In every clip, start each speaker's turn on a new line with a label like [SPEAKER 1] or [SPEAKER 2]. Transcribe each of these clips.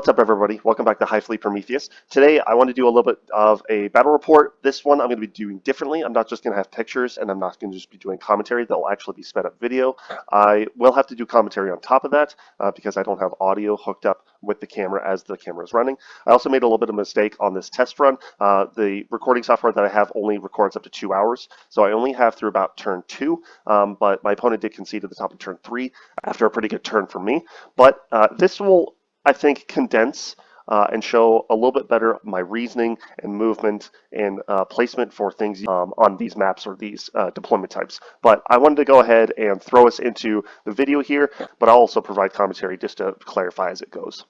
[SPEAKER 1] What's up, everybody? Welcome back to Hive Prometheus. Today, I want to do a little bit of a battle report. This one I'm going to be doing differently. I'm not just going to have pictures, and I'm not going to just be doing commentary. There'll actually be sped up video. I will have to do commentary on top of that because I don't have audio hooked up with the camera as the camera is running. I also made a little bit of a mistake on this test run. The recording software that I have only records up to 2 hours, so I only have through about turn 2, but my opponent did concede at the top of turn 3 after a pretty good turn for me. But this will, I think, condense and show a little bit better my reasoning and movement and placement for things on these maps or these deployment types. But I wanted to go ahead and throw us into the video here, but I'll also provide commentary just to clarify as it goes.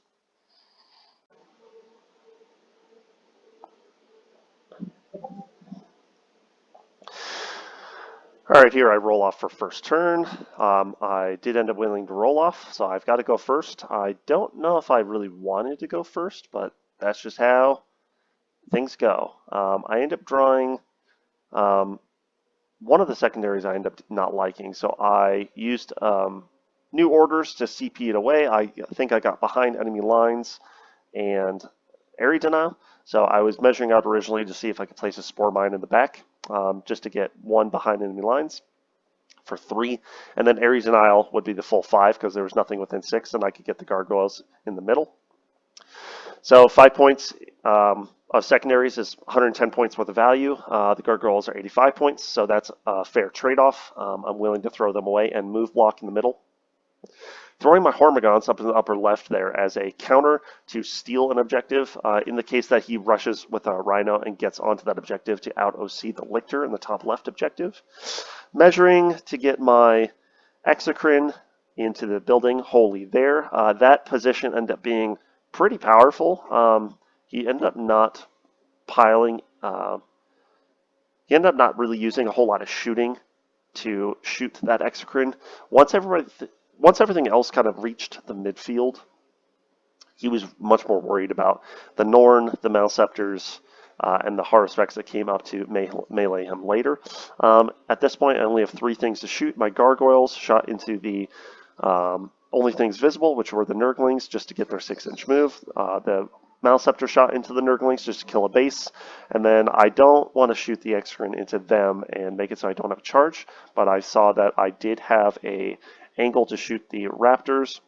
[SPEAKER 1] All right, here I roll off for first turn. I did end up willing to roll off, so I've got to go first. I don't know if I really wanted to go first, but that's just how things go. I end up drawing one of the secondaries I end up not liking, so I used new orders to CP it away. I think I got behind enemy lines and area denial, so I was measuring out originally to see if I could place a spore mine in the back. Just to get 1 behind enemy lines for 3, and then area denial would be the full 5 because there was nothing within 6, and I could get the gargoyles in the middle. So 5 points of secondaries is 110 points worth of value. The gargoyles are 85 points, so that's a fair trade-off. I'm willing to throw them away and move block in the middle. Throwing my Hormigons up in the upper left there as a counter to steal an objective in the case that he rushes with a Rhino and gets onto that objective to out-OC the Lictor in the top left objective. Measuring to get my Exocrine into the building wholly there. That position ended up being pretty powerful. He ended up not piling, he ended up not really using a whole lot of shooting to shoot that Exocrine. Once everything else kind of reached the midfield, he was much more worried about the Norn, the Malceptors, and the Haruspecs that came up to melee him later. At this point, I only have 3 things to shoot. My Gargoyles shot into the only things visible, which were the Nurglings, just to get their 6-inch move. The Malceptor shot into the Nurglings just to kill a base, and then I don't want to shoot the Exocrine into them and make it so I don't have a charge, but I saw that I did have a angle to shoot the Raptors.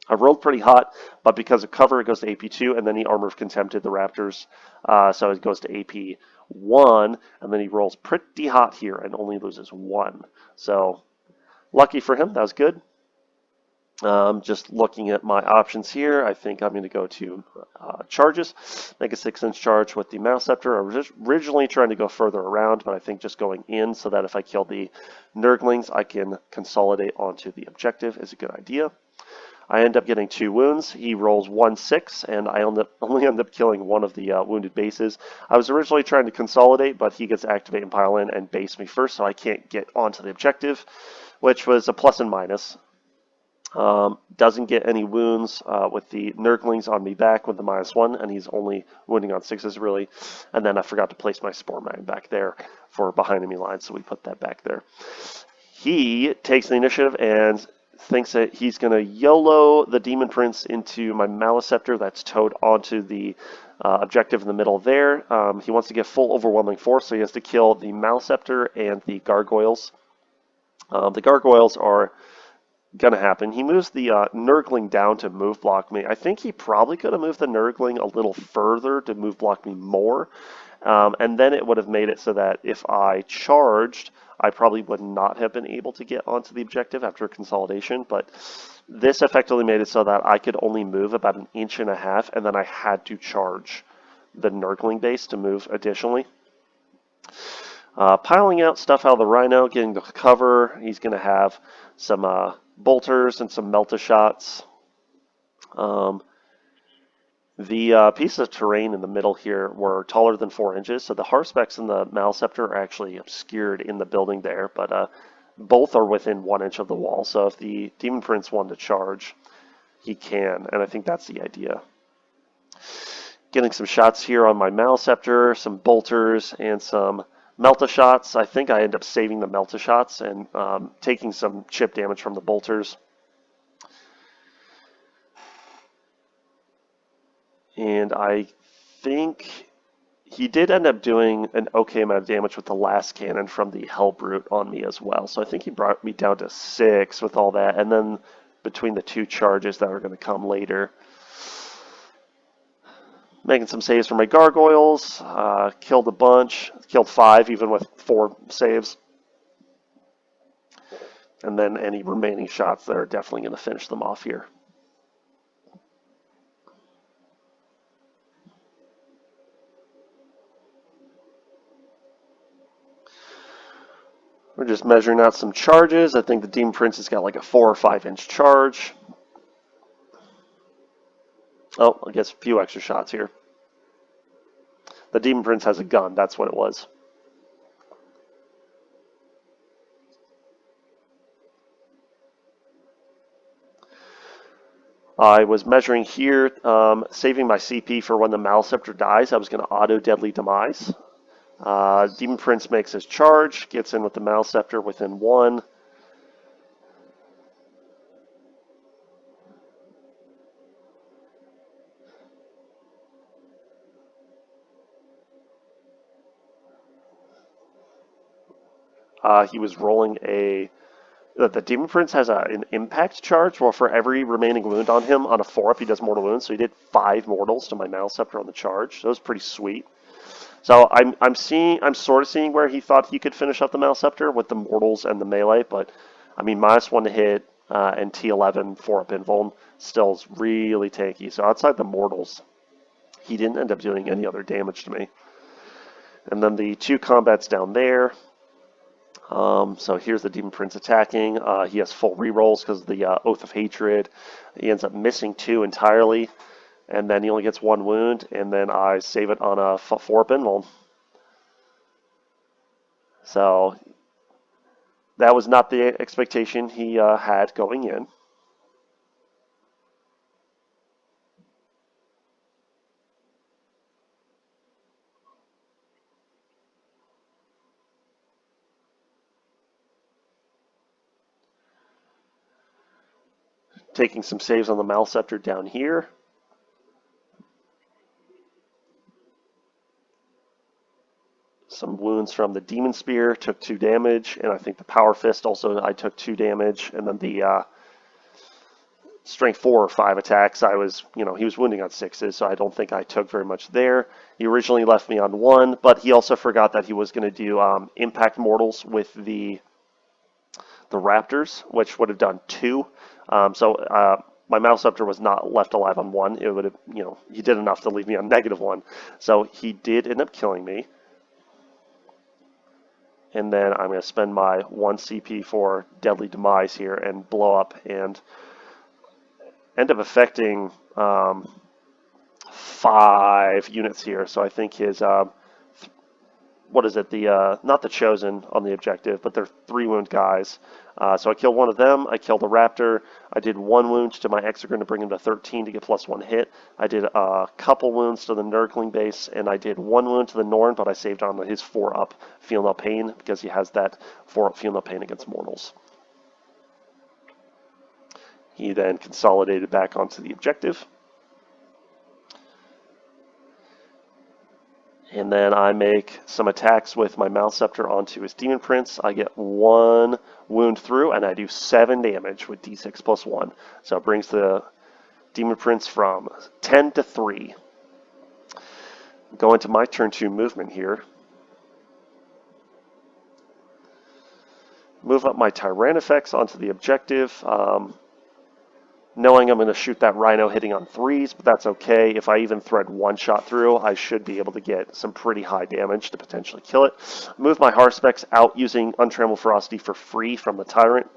[SPEAKER 1] I rolled pretty hot, but because of cover, it goes to AP2, and then he Armor of Contempted the Raptors, so it goes to AP1, and then he rolls pretty hot here and only loses 1. So, lucky for him, that was good. Just looking at my options here, I think I'm going to go to charges, make a 6-inch charge with the Malceptor. I was originally trying to go further around, but I think just going in so that if I kill the Nurglings, I can consolidate onto the objective is a good idea. I end up getting 2 wounds. He rolls 1-6, and I only end up killing 1 of the wounded bases. I was originally trying to consolidate, but he gets activate and pile in and base me first, so I can't get onto the objective, which was a plus and minus. Doesn't get any wounds with the Nurglings on me back with the -1, and he's only wounding on 6s really. And then I forgot to place my Spore Mine back there for behind enemy lines, so we put that back there. He takes the initiative and thinks that he's going to YOLO the Demon Prince into my Maleceptor that's towed onto the objective in the middle there. He wants to get full overwhelming force, so he has to kill the Maleceptor and the Gargoyles. The Gargoyles are gonna happen. He moves the Nurgling down to move block me. I think he probably could have moved the Nurgling a little further to move block me more, and then it would have made it so that if I charged, I probably would not have been able to get onto the objective after consolidation, but this effectively made it so that I could only move about 1.5 inches, and then I had to charge the Nurgling base to move additionally. Piling out stuff out of the Rhino, getting the cover. He's going to have some bolters and some Melta-shots. The pieces of terrain in the middle here were taller than 4 inches, so the Haruspecs and the Maleceptor are actually obscured in the building there, but both are within 1 inch of the wall, so if the Demon Prince wanted to charge, he can, and I think that's the idea. Getting some shots here on my Maleceptor, some bolters, and some Melta-shots. I think I end up saving the Melta-shots and taking some chip damage from the bolters. And I think he did end up doing an okay amount of damage with the last cannon from the Hellbrute on me as well. So I think he brought me down to 6 with all that. And then between the 2 charges that are going to come later. Making some saves for my gargoyles. Killed a bunch. Killed 5 even with 4 saves. And then any remaining shots that are definitely going to finish them off here. We're just measuring out some charges. I think the Demon Prince has got like a 4 or 5 inch charge. Oh, I guess a few extra shots here. The Demon Prince has a gun. That's what it was. I was measuring here, saving my CP for when the Maleceptor dies. I was going to auto Deadly Demise. Demon Prince makes his charge, gets in with the Maleceptor within 1. He was rolling a... The Demon Prince has an impact charge. Well, for every remaining wound on him, on a 4-up, he does mortal wounds. So he did 5 mortals to my Maleceptor on the charge. So that was pretty sweet. So I'm sort of seeing where he thought he could finish up the Maleceptor with the mortals and the melee. But, I mean, -1 to hit and T11 4-up invuln still is really tanky. So outside the mortals, he didn't end up doing any other damage to me. And then the 2 combats down there. So here's the Demon Prince attacking. He has full rerolls because of the Oath of Hatred. He ends up missing 2 entirely, and then he only gets 1 wound, and then I save it on a 4-up invuln. So that was not the expectation he had going in. Taking some saves on the Maleceptor down here. Some wounds from the Demon Spear, took 2 damage, and I think the Power Fist also I took 2 damage, and then the Strength 4 or 5 attacks, he was wounding on 6s, so I don't think I took very much there. He originally left me on 1, but he also forgot that he was going to do Impact Mortals with the Raptors, which would have done 2. My Maleceptor was not left alive on 1. It would have, he did enough to leave me on -1. So he did end up killing me. And then I'm going to spend my 1 CP for Deadly Demise here and blow up and end up affecting 5 units here. So I think his, what is it, not the Chosen on the objective, but they're 3 wound guys. So I killed one of them, I killed the Raptor, I did 1 wound to my Exegrin to bring him to 13 to get +1 hit. I did a couple wounds to the Nurgling base, and I did 1 wound to the Norn, but I saved on his 4-up Feel No Pain, because he has that 4-up Feel No Pain against mortals. He then consolidated back onto the objective. And then I make some attacks with my Maleceptor onto his Demon Prince. I get 1 wound through, and I do 7 damage with D6 +1. So it brings the Demon Prince from 10 to 3. Go into my turn 2 movement here. Move up my Tyrannifex onto the objective. Knowing I'm going to shoot that Rhino hitting on 3s, but that's okay. If I even thread 1 shot through, I should be able to get some pretty high damage to potentially kill it. Move my Harspex out using Untrammeled Ferocity for free from the Tyrant.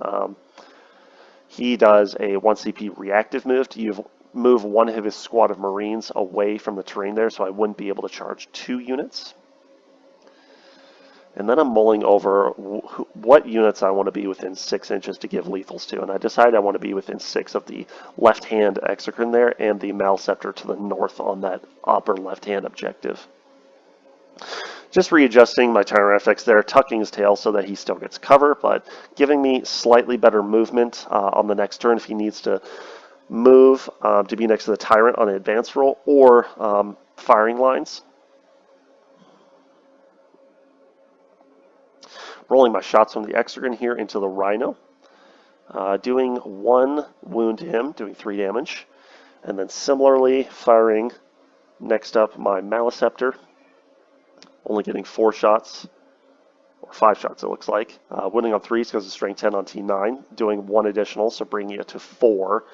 [SPEAKER 1] He does a 1 CP reactive move to move 1 of his squad of Marines away from the terrain there, so I wouldn't be able to charge 2 units. And then I'm mulling over what units I want to be within 6 inches to give lethals to. And I decided I want to be within 6 of the left-hand Exocrine there and the Maleceptor to the north on that upper left-hand objective. Just readjusting my Tyrannifex there, tucking his tail so that he still gets cover, but giving me slightly better movement on the next turn if he needs to move to be next to the Tyrant on an advance roll, or firing lines. Rolling my shots from the Exocrine here into the Rhino. Doing 1 wound to him, doing 3 damage. And then similarly firing next up my Maleceptor, only getting 4 shots, or 5 shots it looks like. Winning on 3s because of strength 10 on T9, doing 1 additional, so bringing it to 4.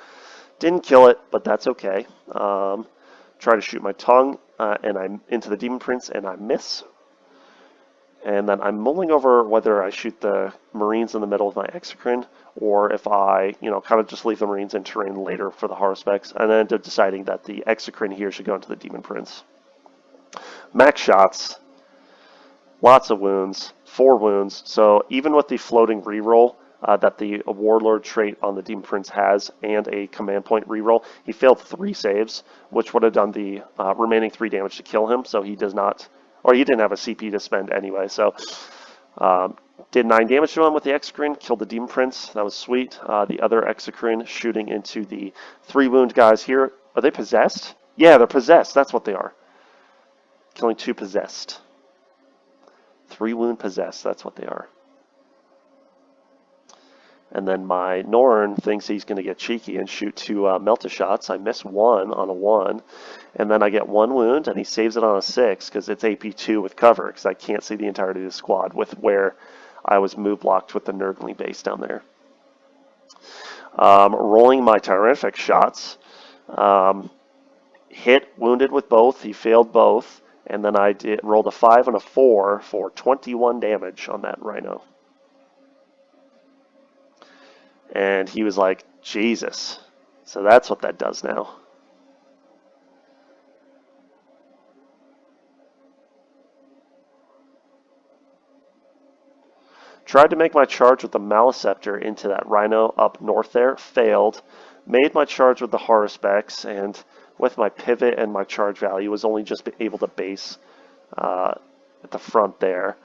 [SPEAKER 1] Didn't kill it, but that's okay. Try to shoot my tongue, and I'm into the Demon Prince, and I miss. And then I'm mulling over whether I shoot the Marines in the middle of my Exocrine, or if I, kind of just leave the Marines in terrain later for the Haruspex, and then ended up deciding that the Exocrine here should go into the Demon Prince. Max shots, lots of wounds, 4 wounds, so even with the floating reroll that the Warlord trait on the Demon Prince has, and a command point reroll, he failed 3 saves, which would have done the remaining 3 damage to kill him, so he does not, or he didn't have a CP to spend anyway, so did 9 damage to him with the Exocrine, killed the Demon Prince, that was sweet. The other Exocrine shooting into the 3 wound guys here. Are they possessed? Yeah, they're possessed, that's what they are. Killing 2 possessed. 3 wound possessed, that's what they are. And then my Norn thinks he's going to get cheeky and shoot 2 Melta shots. I miss 1 on a 1. And then I get 1 wound, and he saves it on a 6 because it's AP2 with cover, because I can't see the entirety of the squad with where I was move blocked with the Nurgling base down there. Rolling my Tyranid shots. Hit, wounded with both. He failed both. And then I rolled a 5 and a 4 for 21 damage on that Rhino. And he was like, Jesus. So that's what that does now. Tried to make my charge with the Maleceptor into that Rhino up north there. Failed. Made my charge with the Haruspex, and with my pivot and my charge value was only just able to base at the front there.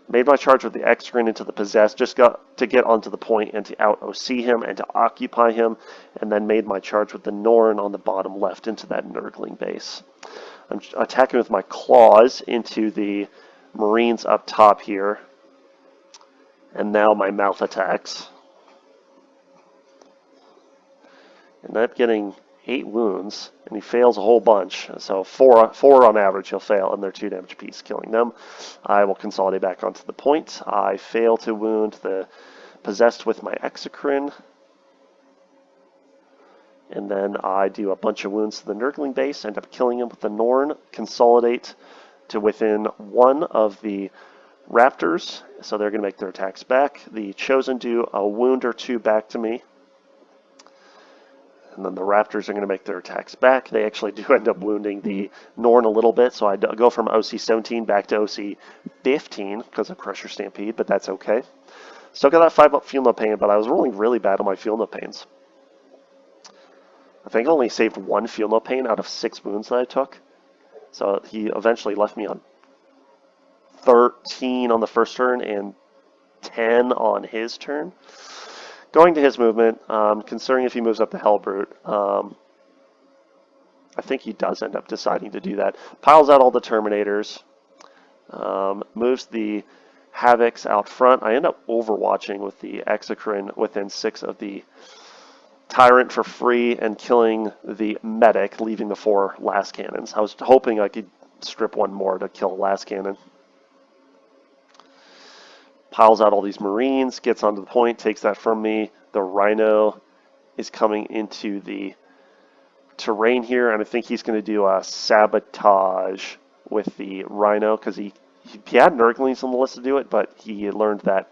[SPEAKER 1] Made my charge with the Exocrine into the Possessed, just got to get onto the point and to out-OC him and to occupy him, and then made my charge with the Norn on the bottom left into that Nurgling base. I'm attacking with my claws into the Marines up top here, and now my mouth attacks. End up getting 8 wounds, and he fails a whole bunch. So 4 on average he'll fail, and they're 2 damage apiece, killing them. I will consolidate back onto the point. I fail to wound the Possessed with my Exocrine. And then I do a bunch of wounds to the Nurgling base, end up killing him with the Norn, consolidate to within 1 of the Raptors, so they're going to make their attacks back. The Chosen do a wound or 2 back to me. And then the Raptors are going to make their attacks back. They actually do end up wounding the Norn a little bit, so I go from OC 17 back to OC 15 because of Crusher Stampede, but that's okay. Still got that 5 up Feel No Pain, but I was rolling really bad on my Feel No Pains. I think I only saved 1 Feel No Pain out of 6 wounds that I took. So he eventually left me on 13 on the first turn and 10 on his turn. Going to his movement, considering if he moves up the Hellbrute, I think he does end up deciding to do that. Piles out all the Terminators, moves the Havocs out front. I end up overwatching with the Exocrine within 6 of the Tyrant for free and killing the Medic, leaving the 4 last cannons. I was hoping I could strip 1 more to kill the last cannon. Piles out all these Marines, gets onto the point, takes that from me. The Rhino is coming into the terrain here, and I think he's going to do a sabotage with the Rhino, because he had Nurglings on the list to do it, but he learned that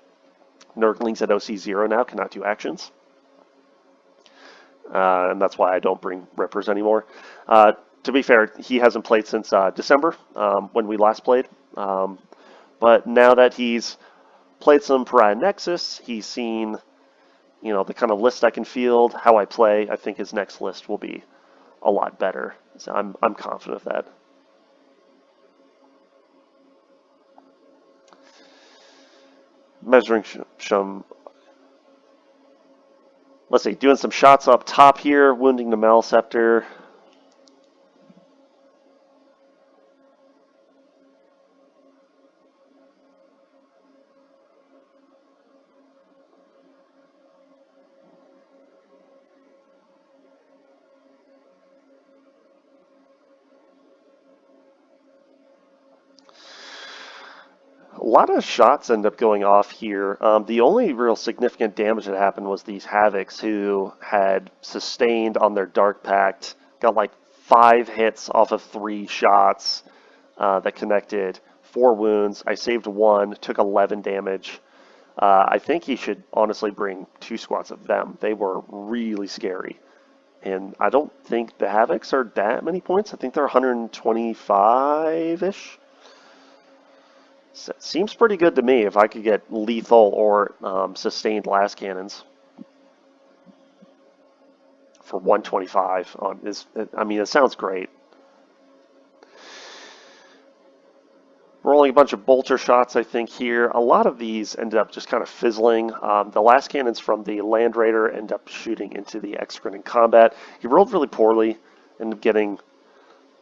[SPEAKER 1] Nurglings at OC0 now cannot do actions. And that's why I don't bring Rippers anymore. To be fair, he hasn't played since December, when we last played. But now that he's played some Pariah Nexus, he's seen, the kind of list I can field, how I play. I think his next list will be a lot better. So I'm confident of that. Measuring some. let's see, doing some shots up top here, wounding the Maleceptor. A lot of shots end up going off here. The only real significant damage that happened was these Havocs who had sustained on their Dark Pact, got like 5 hits off of 3 shots that connected, 4 wounds. I saved 1, took 11 damage. I think he should honestly bring 2 squads of them. They were really scary. And I don't think the Havocs are that many points. I think they're 125-ish. So it seems pretty good to me if I could get lethal or sustained last cannons for 125. I mean, it sounds great. Rolling a bunch of bolter shots, I think, here. A lot of these ended up just kind of fizzling. The last cannons from the Land Raider end up shooting into the Execran in combat. He rolled really poorly, ended up getting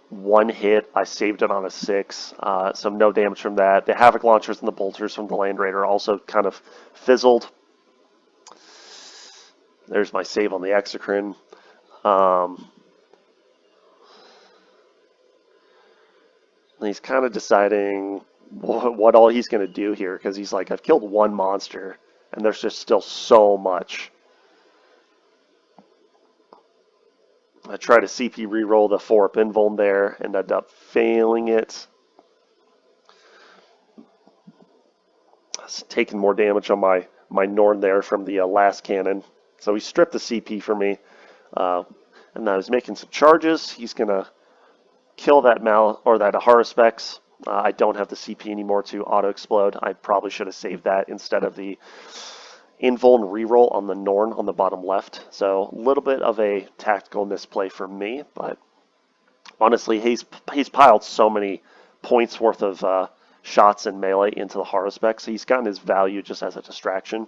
[SPEAKER 1] 1 hit. I saved it on a 6, so no damage from that. The Havoc launchers and the bolters from the Land Raider also kind of fizzled. There's my save on the Execran. He's kind of deciding what all he's going to do here, because he's like, I've killed 1 monster, and there's just still so much. I tried to CP reroll the 4-up invuln there, and ended up failing it. Taking more damage on my Norn there from the last cannon. So he stripped the CP for me. And now he's making some charges. He's going to kill that that Haruspex. I don't have the CP anymore to auto-explode. I probably should have saved that instead of the invuln reroll on the Norn on the bottom left. So a little bit of a tactical misplay for me, but honestly, he's piled so many points worth of shots in melee into the Haruspex. So he's gotten his value just as a distraction.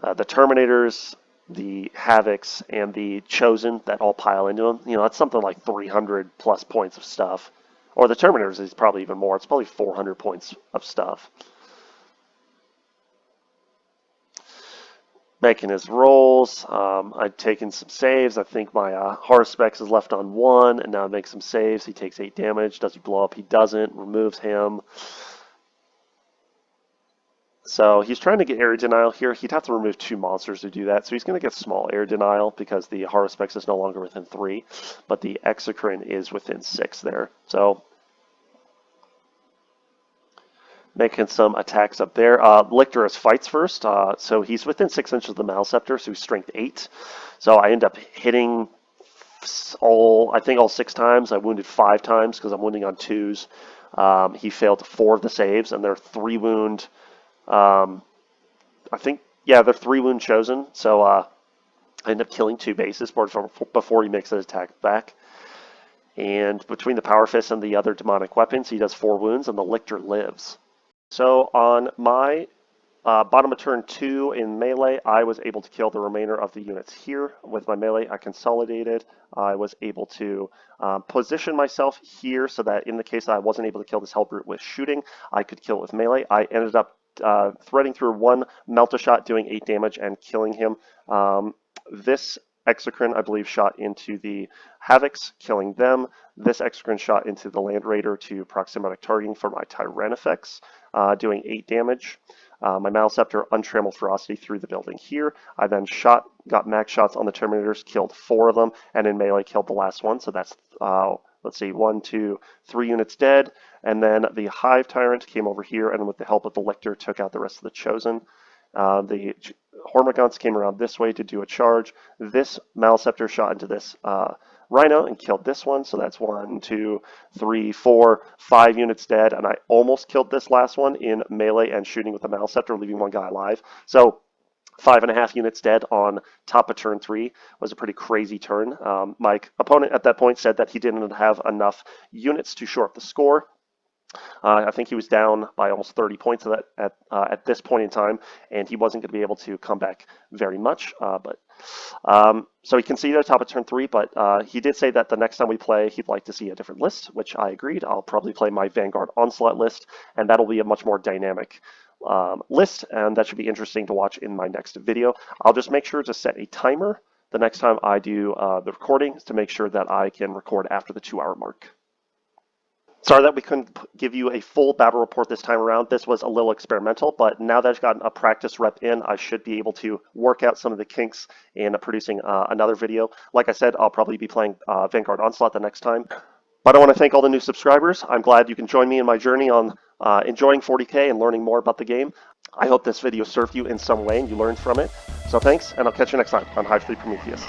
[SPEAKER 1] The Terminators, the Havocs, and the Chosen that all pile into him, that's something like 300 plus points of stuff. Or the Terminators is probably even more. It's probably 400 points of stuff. Making his rolls. I'd taken some saves. I think my Haruspex is left on 1, and now I make some saves. He takes 8 damage. Does he blow up? He doesn't. Removes him. So he's trying to get area denial here. He'd have to remove 2 monsters to do that. So he's going to get small area denial because the Haruspex is no longer within 3, but the Execran is within 6 there. So making some attacks up there. Lictorus fights first, so he's within 6 inches of the Maleceptor, so he's strength 8. So I end up hitting all 6 times. I wounded 5 times because I'm wounding on 2s. He failed 4 of the saves, and they're 3 wound. They're 3 wound chosen, so I end up killing 2 bases before he makes an attack back. And between the Power Fist and the other demonic weapons, he does 4 wounds, and the Lictor lives. So on my bottom of turn 2 in melee, I was able to kill the remainder of the units here. With my melee, I consolidated. I was able to position myself here so that in the case that I wasn't able to kill this Hellbrute with shooting, I could kill it with melee. I ended up threading through 1 Melt-A-Shot, doing 8 damage and killing him. This Execran, I believe, shot into the Havocs, killing them. This Execran shot into the Land Raider to proximity targeting for my Tyranifex, doing 8 damage. My Maleceptor untrammeled ferocity through the building here. I then got max shots on the Terminators, killed 4 of them, and in melee killed the last one. So that's, 1, 2, 3 units dead. And then the Hive Tyrant came over here, and with the help of the Lictor, took out the rest of the Chosen. The Hormagaunts came around this way to do a charge. This Maleceptor shot into this Rhino and killed this one. So that's 1, 2, 3, 4, 5 units dead. And I almost killed this last one in melee and shooting with the Maleceptor, leaving 1 guy alive. So 5.5 units dead on top of turn 3 was a pretty crazy turn. My opponent at that point said that he didn't have enough units to shore up the score.
[SPEAKER 2] I think he was down by almost 30 points at this point in time, and he wasn't going to be able to come back very much. So he conceded at top of turn 3, but he did say that the next time we play, he'd like to see a different list, which I agreed. I'll probably play my Vanguard Onslaught list, and that'll be a much more dynamic list, and that should be interesting to watch in my next video. I'll just make sure to set a timer the next time I do the recording to make sure that I can record after the 2-hour mark. Sorry that we couldn't give you a full battle report this time around. This was a little experimental, but now that I've gotten a practice rep in, I should be able to work out some of the kinks in producing another video. Like I said, I'll probably be playing Vanguard Onslaught the next time. But I want to thank all the new subscribers. I'm glad you can join me in my journey on enjoying 40K and learning more about the game. I hope this video served you in some way and you learned from it. So thanks, and I'll catch you next time on Hive 3 Prometheus.